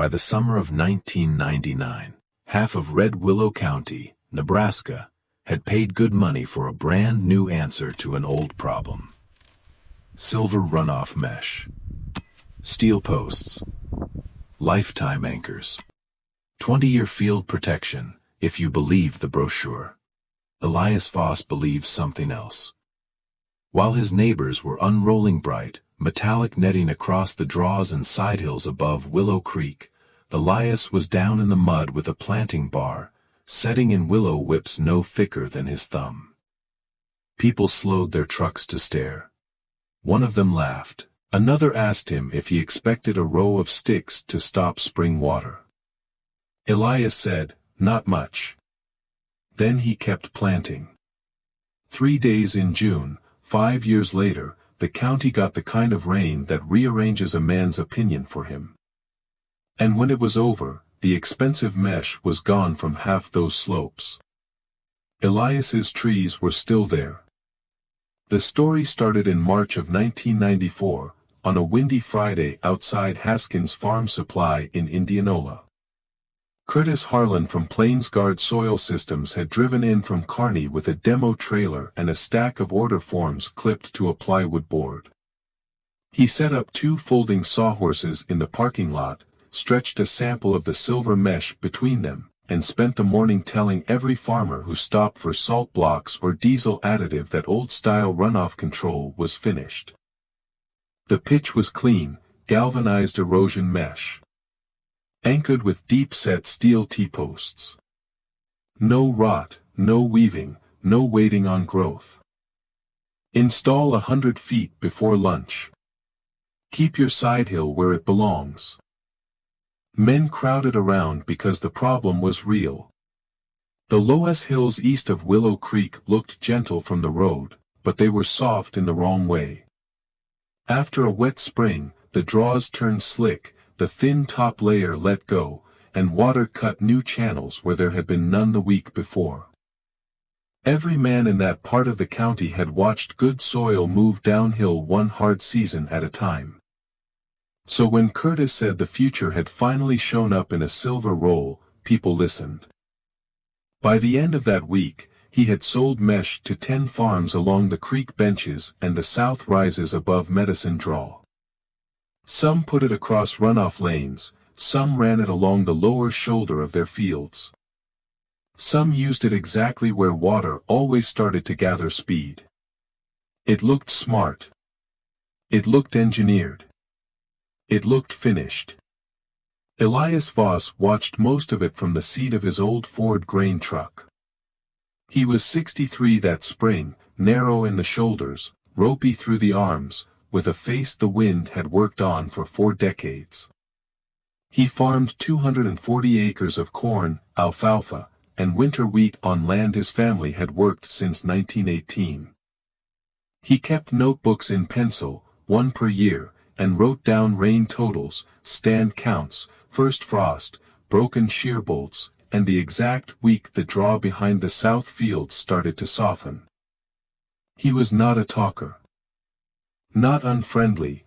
By the summer of 1999, half of Red Willow County, Nebraska, had paid good money for a brand new answer to an old problem. Silver runoff mesh, steel posts, lifetime anchors, 20-year field protection, if you believe the brochure. Elias Voss believes something else. While his neighbors were unrolling bright, metallic netting across the draws and sidehills above Willow Creek, Elias was down in the mud with a planting bar, setting in willow whips no thicker than his thumb. People slowed their trucks to stare. One of them laughed. Another asked him if he expected a row of sticks to stop spring water. Elias said, "Not much." Then he kept planting. 3 days in June, 5 years later, the county got the kind of rain that rearranges a man's opinion for him. And when it was over, the expensive mesh was gone from half those slopes. Elias's trees were still there. The story started in March of 1994, on a windy Friday outside Haskins Farm Supply in Indianola. Curtis Harlan from Plains Guard Soil Systems had driven in from Kearney with a demo trailer and a stack of order forms clipped to a plywood board. He set up 2 folding sawhorses in the parking lot, stretched a sample of the silver mesh between them, and spent the morning telling every farmer who stopped for salt blocks or diesel additive that old-style runoff control was finished. The pitch was clean, galvanized erosion mesh, anchored with deep-set steel T-posts. No rot, no weaving, no waiting on growth. Install 100 feet before lunch. Keep your sidehill where it belongs. Men crowded around because the problem was real. The lowest hills east of Willow Creek looked gentle from the road, but they were soft in the wrong way. After a wet spring, the draws turned slick, the thin top layer let go, and water cut new channels where there had been none the week before. Every man in that part of the county had watched good soil move downhill one hard season at a time. So when Curtis said the future had finally shown up in a silver roll, people listened. By the end of that week, he had sold mesh to 10 farms along the creek benches and the south rises above Medicine Draw. Some put it across runoff lanes, some ran it along the lower shoulder of their fields. Some used it exactly where water always started to gather speed. It looked smart. It looked engineered. It looked finished. Elias Voss watched most of it from the seat of his old Ford grain truck. He was 63 that spring, narrow in the shoulders, ropey through the arms, with a face the wind had worked on for 4 decades. He farmed 240 acres of corn, alfalfa, and winter wheat on land his family had worked since 1918. He kept notebooks in pencil, 1 per year, and wrote down rain totals, stand counts, first frost, broken shear bolts, and the exact week the draw behind the south field started to soften. He was not a talker. Not unfriendly.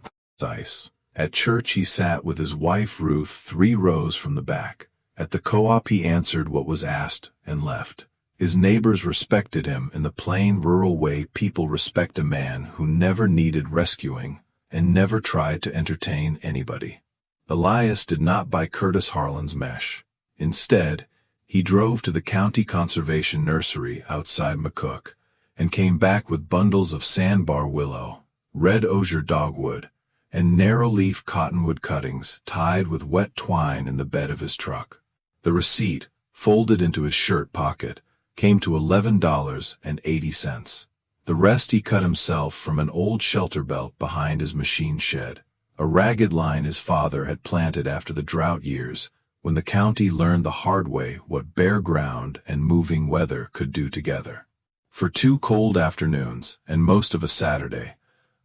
At church he sat with his wife Ruth 3 rows from the back. At the co-op he answered what was asked and left. His neighbors respected him in the plain rural way people respect a man who never needed rescuing and never tried to entertain anybody. Elias did not buy Curtis Harlan's mesh. Instead, he drove to the county conservation nursery outside McCook and came back with bundles of sandbar willow, red osier dogwood, and narrow-leaf cottonwood cuttings tied with wet twine in the bed of his truck. The receipt, folded into his shirt pocket, came to $11.80. The rest he cut himself from an old shelter belt behind his machine shed, a ragged line his father had planted after the drought years, when the county learned the hard way what bare ground and moving weather could do together. For 2 cold afternoons, and most of a Saturday,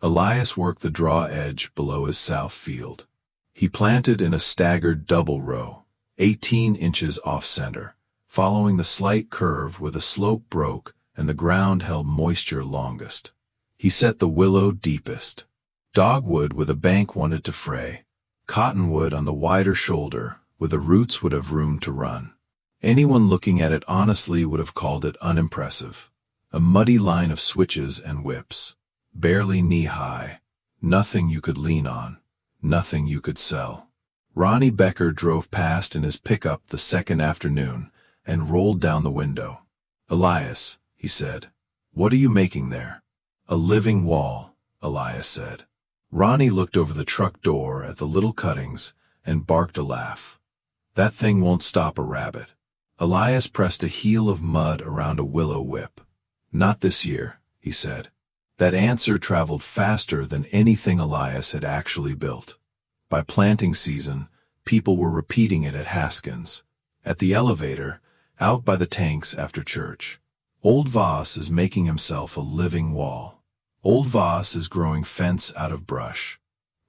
Elias worked the draw edge below his south field. He planted in a staggered double row, 18 inches off-center, following the slight curve where the slope broke and the ground held moisture longest. He set the willow deepest. Dogwood with a bank wanted to fray. Cottonwood on the wider shoulder, where the roots would have room to run. Anyone looking at it honestly would have called it unimpressive. A muddy line of switches and whips, barely knee-high, nothing you could lean on, nothing you could sell. Ronnie Becker drove past in his pickup the second afternoon and rolled down the window. "Elias," he said, "what are you making there?" "A living wall," Elias said. Ronnie looked over the truck door at the little cuttings and barked a laugh. "That thing won't stop a rabbit." Elias pressed a heel of mud around a willow whip. "Not this year," he said. That answer traveled faster than anything Elias had actually built. By planting season, people were repeating it at Haskins, at the elevator, out by the tanks after church. Old Voss is making himself a living wall. Old Voss is growing fence out of brush.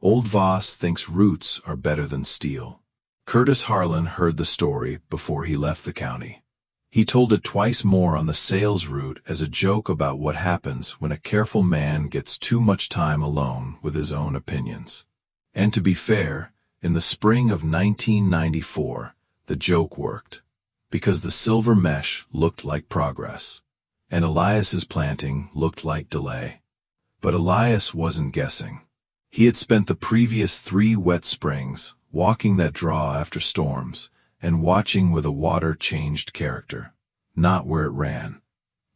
Old Voss thinks roots are better than steel. Curtis Harlan heard the story before he left the county. He told it twice more on the sales route as a joke about what happens when a careful man gets too much time alone with his own opinions. And to be fair, in the spring of 1994, the joke worked, because the silver mesh looked like progress, and Elias's planting looked like delay. But Elias wasn't guessing. He had spent the previous 3 wet springs walking that draw after storms and watching where the water changed character, not where it ran,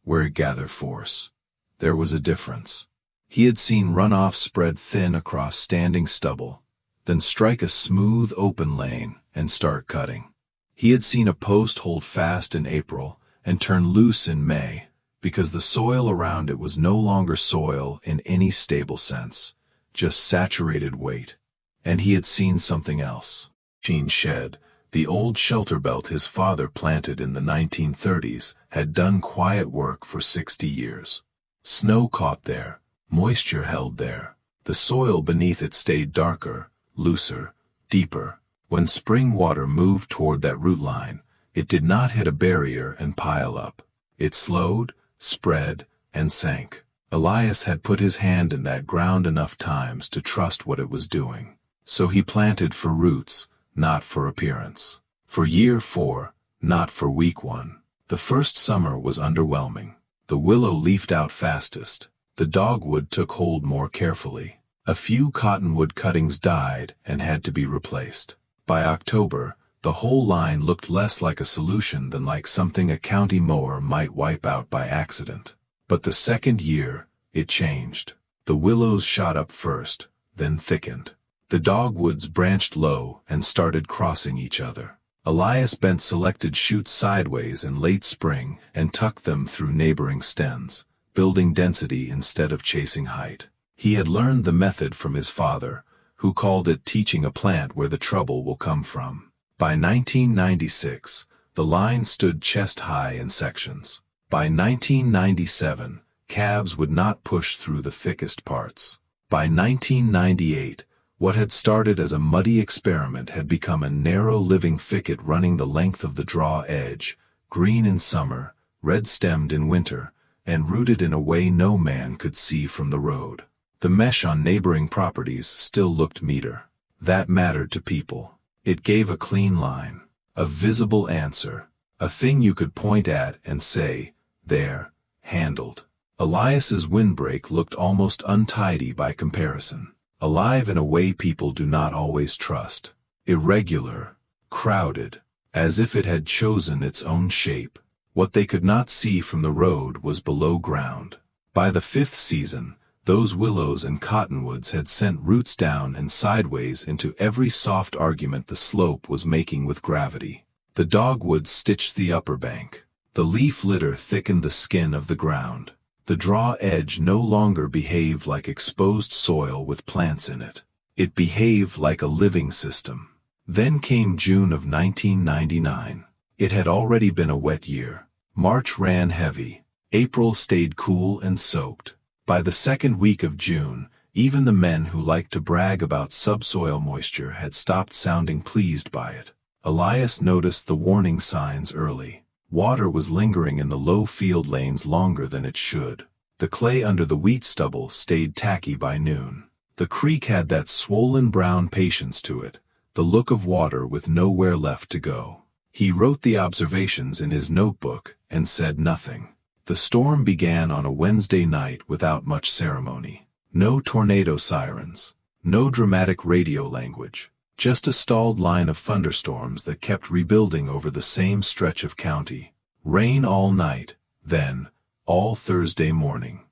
where it gathered force. There was a difference. He had seen runoff spread thin across standing stubble, then strike a smooth open lane and start cutting. He had seen a post hold fast in April and turn loose in May, because the soil around it was no longer soil in any stable sense, just saturated weight. And he had seen something else. Sheen Shed, the old shelter belt his father planted in the 1930s, had done quiet work for 60 years. Snow caught there, moisture held there. The soil beneath it stayed darker, looser, deeper. When spring water moved toward that root line, it did not hit a barrier and pile up. It slowed, spread, and sank. Elias had put his hand in that ground enough times to trust what it was doing. So he planted for roots, not for appearance. For year 4, not for week 1. The first summer was underwhelming. The willow leafed out fastest. The dogwood took hold more carefully. A few cottonwood cuttings died and had to be replaced. By October, the whole line looked less like a solution than like something a county mower might wipe out by accident. But the second year, it changed. The willows shot up first, then thickened. The dogwoods branched low and started crossing each other. Elias bent selected shoots sideways in late spring and tucked them through neighboring stems, building density instead of chasing height. He had learned the method from his father, who called it teaching a plant where the trouble will come from. By 1996, the line stood chest-high in sections. By 1997, cabs would not push through the thickest parts. By 1998, what had started as a muddy experiment had become a narrow living thicket running the length of the draw edge, green in summer, red-stemmed in winter, and rooted in a way no man could see from the road. The mesh on neighboring properties still looked meager. That mattered to people. It gave a clean line, a visible answer, a thing you could point at and say, "There, handled." Elias's windbreak looked almost untidy by comparison, alive in a way people do not always trust, irregular, crowded, as if it had chosen its own shape. What they could not see from the road was below ground. By the 5th season, those willows and cottonwoods had sent roots down and sideways into every soft argument the slope was making with gravity. The dogwoods stitched the upper bank. The leaf litter thickened the skin of the ground. The draw edge no longer behaved like exposed soil with plants in it. It behaved like a living system. Then came June of 1999. It had already been a wet year. March ran heavy. April stayed cool and soaked. By the second week of June, even the men who liked to brag about subsoil moisture had stopped sounding pleased by it. Elias noticed the warning signs early. Water was lingering in the low field lanes longer than it should. The clay under the wheat stubble stayed tacky by noon. The creek had that swollen brown patience to it, the look of water with nowhere left to go. He wrote the observations in his notebook and said nothing. The storm began on a Wednesday night without much ceremony. No tornado sirens, no dramatic radio language, just a stalled line of thunderstorms that kept rebuilding over the same stretch of county. Rain all night, then, all Thursday morning.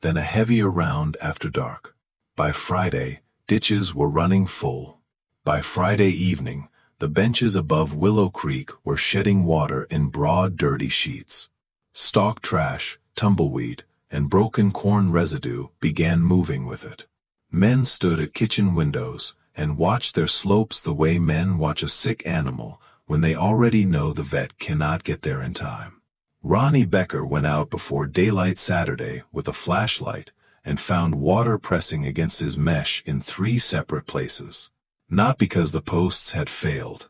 Then a heavier round after dark. By Friday, ditches were running full. By Friday evening, the benches above Willow Creek were shedding water in broad, dirty sheets. Stalk trash, tumbleweed, and broken corn residue began moving with it. Men stood at kitchen windows and watched their slopes the way men watch a sick animal when they already know the vet cannot get there in time. Ronnie Becker went out before daylight Saturday with a flashlight and found water pressing against his mesh in 3 separate places. Not because the posts had failed.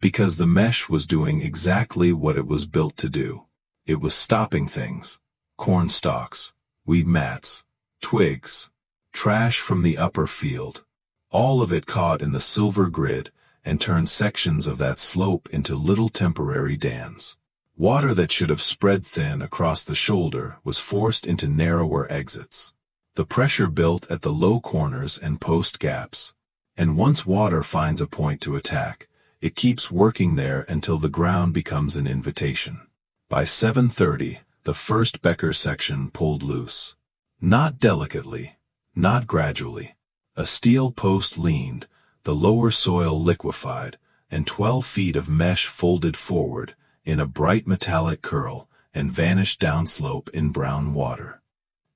Because the mesh was doing exactly what it was built to do. It was stopping things. Corn stalks, weed mats, twigs, trash from the upper field. All of it caught in the silver grid and turned sections of that slope into little temporary dams. Water that should have spread thin across the shoulder was forced into narrower exits. The pressure built at the low corners and post gaps. And once water finds a point to attack, it keeps working there until the ground becomes an invitation. By 7:30, the first Becker section pulled loose. Not delicately, not gradually. A steel post leaned, the lower soil liquefied, and 12 feet of mesh folded forward in a bright metallic curl and vanished downslope in brown water.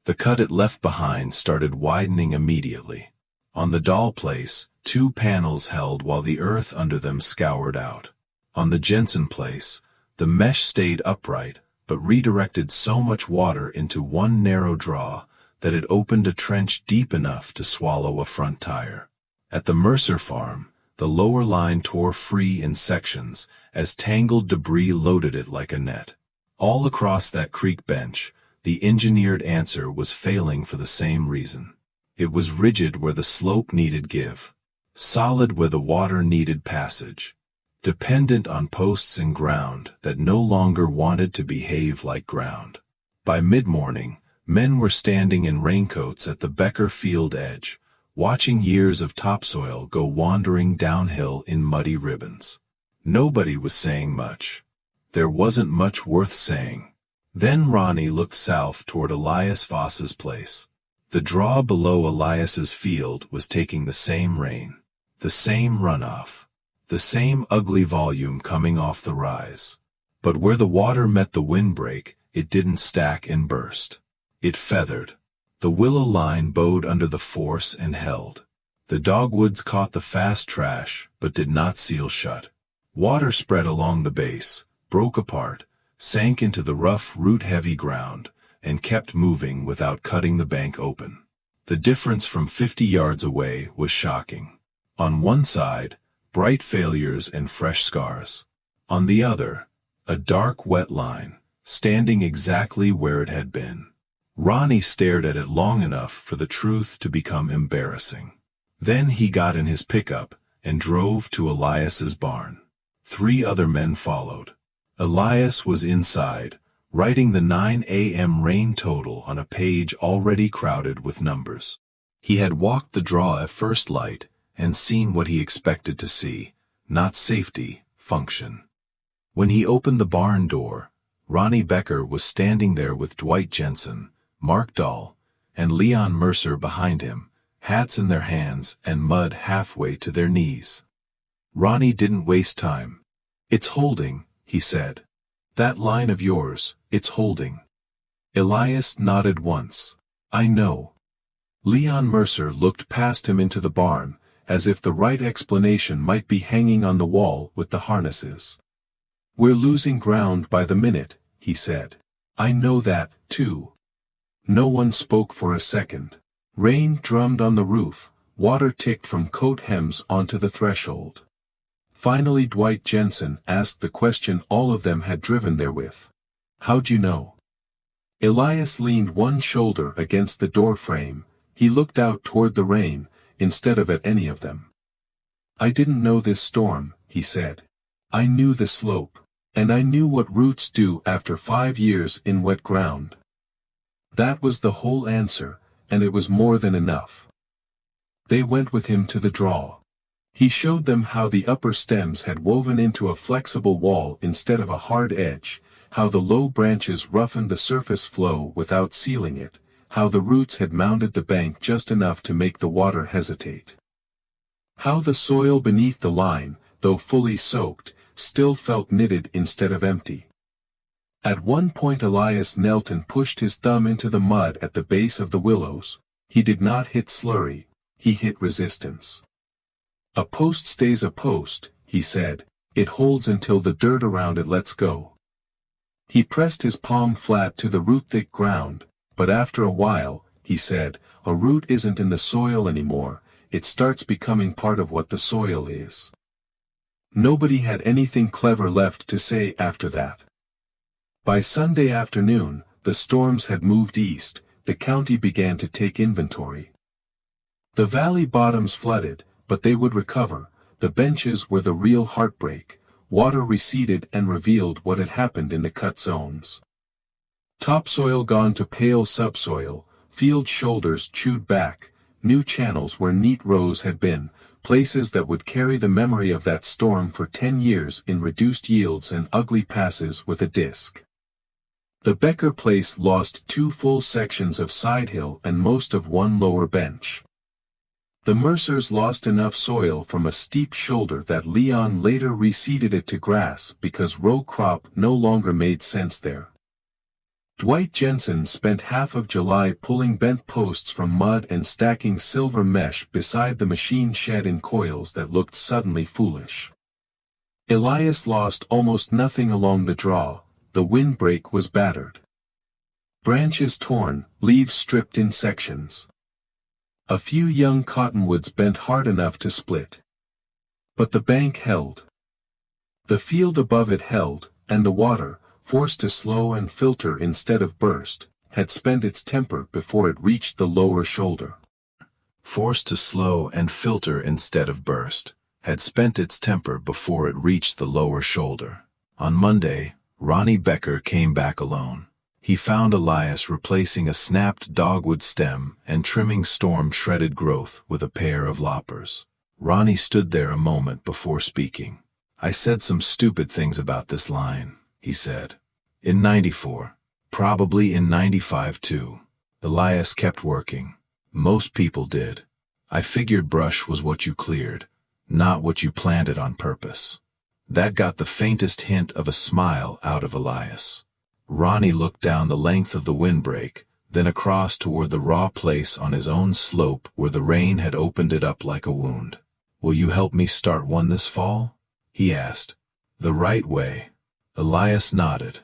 The cut it left behind started widening immediately. On the doll place, 2 panels held while the earth under them scoured out. On the Jensen place, the mesh stayed upright, but redirected so much water into one narrow draw that it opened a trench deep enough to swallow a front tire. At the Mercer farm, the lower line tore free in sections as tangled debris loaded it like a net. All across that creek bench, the engineered answer was failing for the same reason. It was rigid where the slope needed give, solid where the water needed passage, dependent on posts and ground that no longer wanted to behave like ground. By mid-morning, men were standing in raincoats at the Becker field edge, watching years of topsoil go wandering downhill in muddy ribbons. Nobody was saying much. There wasn't much worth saying. Then Ronnie looked south toward Elias Voss's place. The draw below Elias's field was taking the same rain, the same runoff, the same ugly volume coming off the rise. But where the water met the windbreak, it didn't stack and burst. It feathered. The willow line bowed under the force and held. The dogwoods caught the fast trash, but did not seal shut. Water spread along the base, broke apart, sank into the rough root-heavy ground, and kept moving without cutting the bank open. The difference from 50 yards away was shocking. On one side, bright failures and fresh scars. On the other, a dark wet line, standing exactly where it had been. Ronnie stared at it long enough for the truth to become embarrassing. Then he got in his pickup and drove to Elias's barn. 3 other men followed. Elias was inside, writing the 9 a.m. rain total on a page already crowded with numbers. He had walked the draw at first light and seen what he expected to see, not safety, function. When he opened the barn door, Ronnie Becker was standing there with Dwight Jensen, Mark Dahl, and Leon Mercer behind him, hats in their hands and mud halfway to their knees. Ronnie didn't waste time. "It's holding," he said. "That line of yours, it's holding." Elias nodded once. "I know." Leon Mercer looked past him into the barn, as if the right explanation might be hanging on the wall with the harnesses. "We're losing ground by the minute," he said. "I know that, too." No one spoke for a second. Rain drummed on the roof, water ticked from coat hems onto the threshold. Finally Dwight Jensen asked the question all of them had driven there with. "How'd you know?" Elias leaned one shoulder against the doorframe, He looked out toward the rain, instead of at any of them. "I didn't know this storm," he said. "I knew the slope. And I knew what roots do after 5 years in wet ground." That was the whole answer, and it was more than enough. They went with him to the draw. He showed them how the upper stems had woven into a flexible wall instead of a hard edge, how the low branches roughened the surface flow without sealing it, how the roots had mounded the bank just enough to make the water hesitate. How the soil beneath the line, though fully soaked, still felt knitted instead of empty. At one point Elias knelt and pushed his thumb into the mud at the base of the willows. He did not hit slurry, he hit resistance. "A post stays a post," he said, "it holds until the dirt around it lets go." He pressed his palm flat to the root-thick ground, but after a while, he said, a root isn't in the soil anymore, it starts becoming part of what the soil is. Nobody had anything clever left to say after that. By Sunday afternoon, the storms had moved east, the county began to take inventory. The valley bottoms flooded, but they would recover. The benches were the real heartbreak. Water receded and revealed what had happened in the cut zones. Topsoil gone to pale subsoil, field shoulders chewed back, new channels where neat rows had been, places that would carry the memory of that storm for 10 years in reduced yields and ugly passes with a disc. The Becker place lost 2 full sections of side hill and most of one lower bench. The Mercers lost enough soil from a steep shoulder that Leon later reseeded it to grass because row crop no longer made sense there. Dwight Jensen spent half of July pulling bent posts from mud and stacking silver mesh beside the machine shed in coils that looked suddenly foolish. Elias lost almost nothing along the draw, the windbreak was battered. Branches torn, leaves stripped in sections. A few young cottonwoods bent hard enough to split. But the bank held. The field above it held, and the water, forced to slow and filter instead of burst, had spent its temper before it reached the lower shoulder. Forced to slow and filter instead of burst, had spent its temper before it reached the lower shoulder. On Monday, Ronnie Becker came back alone. He found Elias replacing a snapped dogwood stem and trimming storm-shredded growth with a pair of loppers. Ronnie stood there a moment before speaking. "I said some stupid things about this line," he said. "In '94. Probably in '95 too." Elias kept working. "Most people did. I figured brush was what you cleared, not what you planted on purpose." That got the faintest hint of a smile out of Elias. Ronnie looked down the length of the windbreak, then across toward the raw place on his own slope where the rain had opened it up like a wound. "Will you help me start one this fall?" he asked. "The right way." Elias nodded.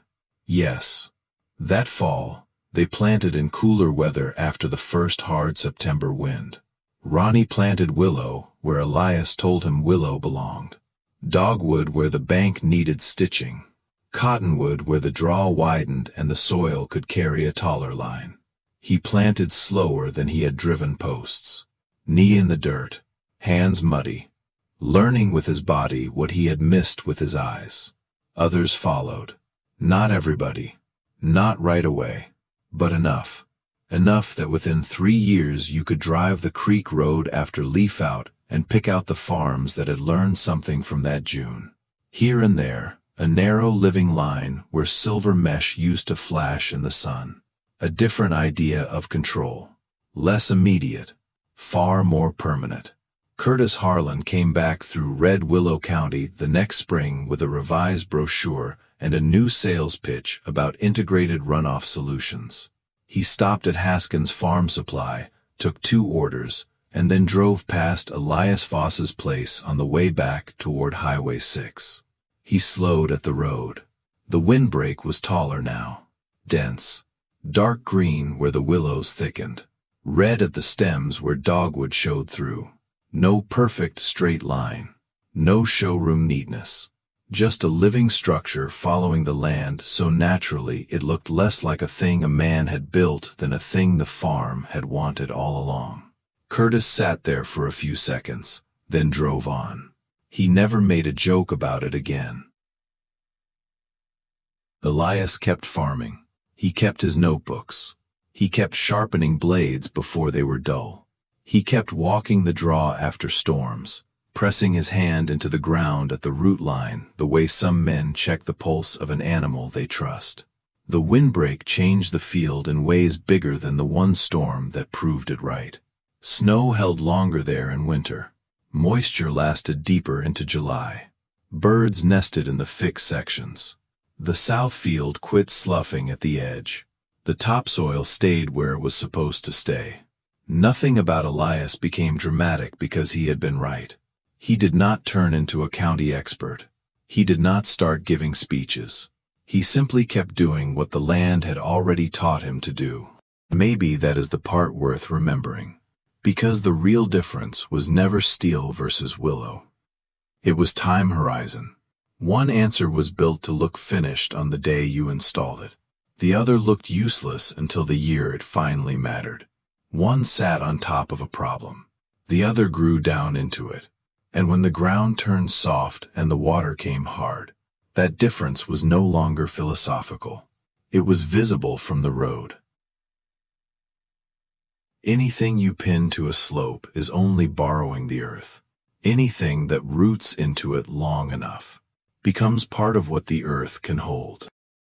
Yes. That fall, they planted in cooler weather after the first hard September wind. Ronnie planted willow where Elias told him willow belonged. Dogwood where the bank needed stitching. Cottonwood where the draw widened and the soil could carry a taller line. He planted slower than he had driven posts. Knee in the dirt, hands muddy, learning with his body what he had missed with his eyes. Others followed. Not everybody. Not right away. But enough. Enough that within 3 years you could drive the creek road after leaf out and pick out the farms that had learned something from that June. Here and there, a narrow living line where silver mesh used to flash in the sun. A different idea of control. Less immediate. Far more permanent. Curtis Harlan came back through Red Willow County the next spring with a revised brochure and a new sales pitch about integrated runoff solutions. He stopped at Haskins Farm Supply, took 2 orders, and then drove past Elias Voss's place on the way back toward Highway 6. He slowed at the road. The windbreak was taller now. Dense. Dark green where the willows thickened. Red at the stems where dogwood showed through. No perfect straight line. No showroom neatness. Just a living structure following the land so naturally it looked less like a thing a man had built than a thing the farm had wanted all along. Curtis sat there for a few seconds, then drove on. He never made a joke about it again. Elias kept farming. He kept his notebooks. He kept sharpening blades before they were dull. He kept walking the draw after storms, pressing his hand into the ground at the root line the way some men check the pulse of an animal they trust. The windbreak changed the field in ways bigger than the one storm that proved it right. Snow held longer there in winter. Moisture lasted deeper into July. Birds nested in the fixed sections. The south field quit sloughing at the edge. The topsoil stayed where it was supposed to stay. Nothing about Elias became dramatic because he had been right. He did not turn into a county expert. He did not start giving speeches. He simply kept doing what the land had already taught him to do. Maybe that is the part worth remembering, because the real difference was never steel versus willow. It was time horizon. One answer was built to look finished on the day you installed it. The other looked useless until the year it finally mattered. One sat on top of a problem. The other grew down into it. And when the ground turned soft and the water came hard, that difference was no longer philosophical. It was visible from the road. Anything you pin to a slope is only borrowing the earth. Anything that roots into it long enough becomes part of what the earth can hold.